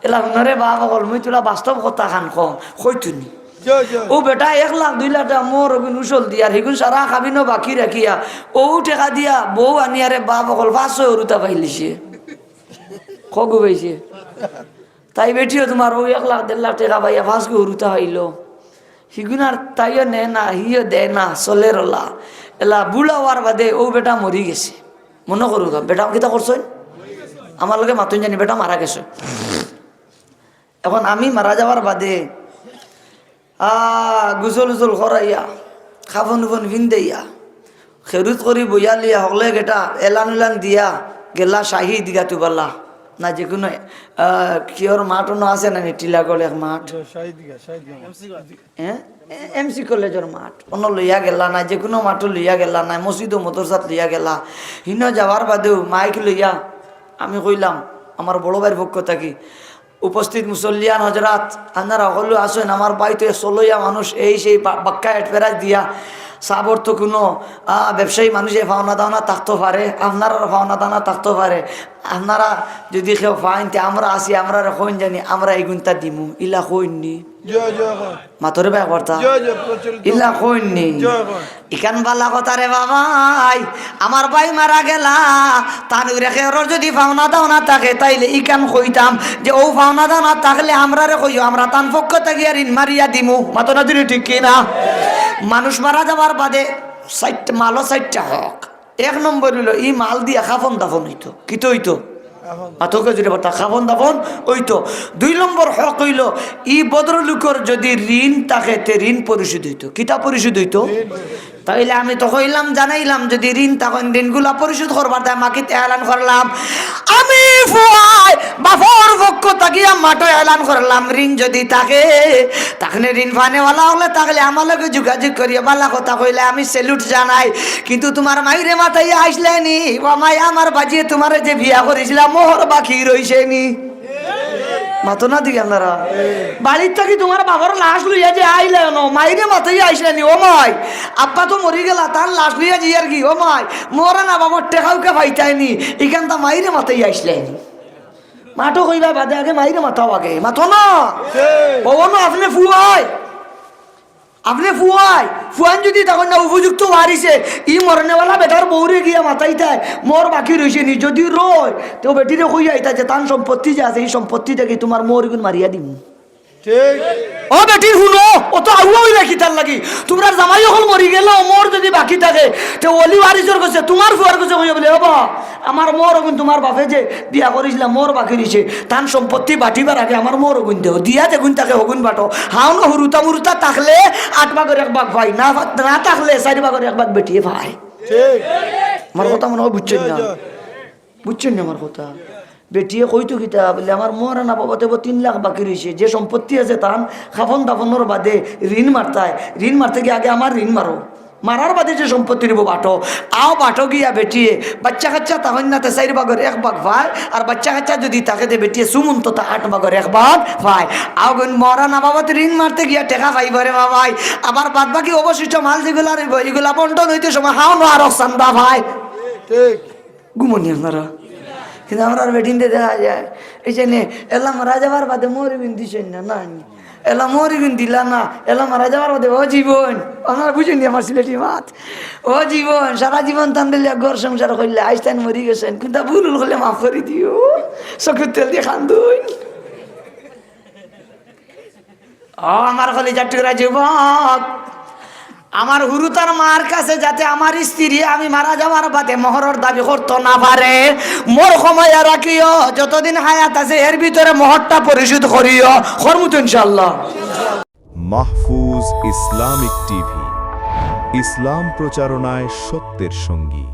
এলা হুনারে বাবা বল মুই তোলা বাস্তব কথা খান কম কইতুনি ও বেটা 1 লাখ 2 লাখ টাকা মোর ওগুন উসল দিয়া হিগুন সারা খাবিনো বাকি রাখিয়া ও টাকা দিয়া বউ আনিয়ারে বাবা বল 500 উরুতা পাইলিছে কগু পাইছে তাই বেটিও তোমার ও 1 লাখ 1.5 লাখ টাকা পাইয়া 5 উরুতা হইলো হিগুন আর তাইও নে না হিও দেয় না চলেরলা এলা বুড়া হওয়ার বাদে ও বেটা মরি গেছে মনে করু বেটা কিতা করছেন আমার লগে মাতুন জানি বেটা মারা গেছে এখন আমি মারা যাওয়ার বাদে গুজল উজল করাইয়া খাবন উবন ভিন্দাইয়া খেরুত করি বইয়া লিয়া হলে গেটা এলান উলান দিয়া গেলা শাহি দিঘা তুবাল্লা না যে কোনো কিয়র মাঠ আছে না টিলা গলে মাঠ হ্যাঁ এমসি কলেজের মাঠ অন্য লইয়া গেলা না যে কোনো মাঠও লইয়া গেলা না মসজিদ ও মদরসাত লইয়া গেলা হিন যাওয়ার বাদেও মাইক লইয়া আমি কইলাম আমার বড় ভাইয়ের পক্ষ থাকি উপস্থিত মুসল্লিয়ান হজরাত আপনারা সকলে আসেন আমার বাড়িতে চলইয়া মানুষ এই সেই বাক্কা এটফেরাজ দিয়া সাবর তো কোনো ব্যবসায়ী মানুষে পাওনা দাওনা থাকতে পারে আপনারা পাওনা দাওনা থাকতে পারে আপনারা যদি কেউ পাইন আমরা আসি আমরা কইন জানি আমরা এই গুণটা দিমু ইলা কইননি মাতরে ভাই কথা ইলা কইননি ইকান বালা কথা রে বাবাই আমার ভাই মারা গেলা তান রেখে যদি পাওনা দাওনা থাকে তাইলে ইকান কইতাম যে ও পাওনা দাওনা থাকলে আমরা রে কইও আমরা তান পক্ষ থেকে ঋণ মারিয়া দিমু মাতনা দিলে ঠিক কিনা মানুষ মারা যাওয়ার বাদে 60টা মালও 60টা হক 1 নম্বর হইল ই মাল দিয়া খাফন দাফন হইতো কিতো হইতো আতকে যদি বটা খাফন দাফন হইতো 2 নম্বর হক হইল ই ভদ্রলোকের যদি ঋণ থাকে তে ঋণ পরিশোধ হইতো কিতা পরিশোধ হইতো তাইলে আমি তো কইলাম জানাইলাম যদি ঋণ তখন ঋণগুলা পরিশোধ করবার তাই মাকে এলান করলাম আমি ফুয়াই বাফর পক্ষ তাকিয়া মাটো এলান করলাম ঋণ যদি থাকে তাহলে ঋণ ফানেওয়ালা হলে তাহলে আমার লগে যোগাযোগ করিয়া বালা কথা কইলে আমি সেলুট জানাই কিন্তু তোমার মাইরে মাথায় আসলেনি ও মাই আমার বাজিয়ে তোমার যে বিয়া করেছিলাম মোহর বাকি রইছে নি মাতো না দিকে আপনারা বাড়ির থাকি তোমার বাবার লাশ লইয়া যে আইলে মাইরে মাথায় আইসলেনি ও মাই আব্বা তো মরি গেলা তার লাশ লইয়া যে আর কি ও মাই মোরা না বাবার টেকাউকে পাইতাইনি এখান তা মাইরে মাথায় আইসলেনি মাটো কইবা বাদে আগে মাইরে মাথাও আগে মাতো না ও না আপনি ফুয়াই ফুয়ান যদি তখন না উপযুক্ত হারিছে ই মরনেওয়ালা বেটার বউরে গিয়া মাথাইতায় মোর বাকি রয়েছে নি যদি রয় তো বেটিরে কই আইতা যে তার সম্পত্তি যে আছে এই সম্পত্তি থেকে তোমার মোর গুণ মারিয়া দিম ঠিক ও বেটি শুনো ও তো আউয়াই রাখি তার লাগি তোমরা জামাই হল মরি গেল মোর যদি বাকি থাকে তো ওলি ওয়ারিসর কাছে তোমার ফুয়ার কাছে কই বলে বাবা আমার মোর গুণ তোমার বাপে যে বিয়া করিছিলা মোর বাকি রইছে তার সম্পত্তি বাটিবার আগে আমার মোর গুণ দেও দিয়া যে গুণ তাকে হগুন বাটো হাউন হুরুতা মুরুতা থাকলে 8 ভাগের 1 ভাগ ভাই না না থাকলে 4 ভাগের 1 ভাগ বেটিয়ে ভাই ঠিক আমার কথা মনে হয় বুঝছেন না আমার কথা বেটিয়ে কইতো কিতা বলে আমার মোর না বাবাতে 3 লাখ বাকি রইছে যে সম্পত্তি আছে তান খাফন দাফনের বাদে ঋণ মারতে গিয়ে আগে আমার ঋণ মারো মারার বাদে যে সম্পত্তি নিব বাটো গিয়া বেটিয়ে বাচ্চা কাচ্চা তখন না 4 ভাগের 1 ভাগ ভাই আর বাচ্চা কাচ্চা যদি তাকে দে বেটিয়ে সুমন্ত তা 8 ভাগের 1 ভাগ ভাই আগুন মরা না বাবাতে ঋণ মারতে গিয়া টাকা পাইব রে বাবাই আবার বাদ বাকি অবশিষ্ট মাল যেগুলা রইব এগুলা বন্টন হইতে সময় হাও না আর চান্দা ভাই ঠিক গুমনি আপনারা কিন্তু আমরা বেটিনতে দেখা যায় এই জন্য এলা মারা যাবার বাদে মরি গুণ দিছেন না এলা মরি গুণ দিলা না এলা মারা যাবার বাদে ও জীবন আপনারা বুঝেন আমার সিলেটি মাত ও জীবন সারা জীবন তান্ডেলিয়া ঘর সংসার করলে আইস্তাইন মরি গেছেন কিন্তু ভুল হলে মাফ করে দিও চোখের তেল দিয়ে খান্দুন আমার খালি চারটুকরা যুবক আমার হুরুতার মার কাছে যাতে আমার স্ত্রী আমি মারা যাওয়ার বাদে মোহরের দাবি করতে না পারে মোর সময় রাখিও যতদিন হায়াত আছে এর ভিতরে মোহরটা পরিশোধ করিও করমু তো ইনশাআল্লাহ। মাহফুজ ইসলামিক টিভি, ইসলাম প্রচারণায় সত্যের সঙ্গী।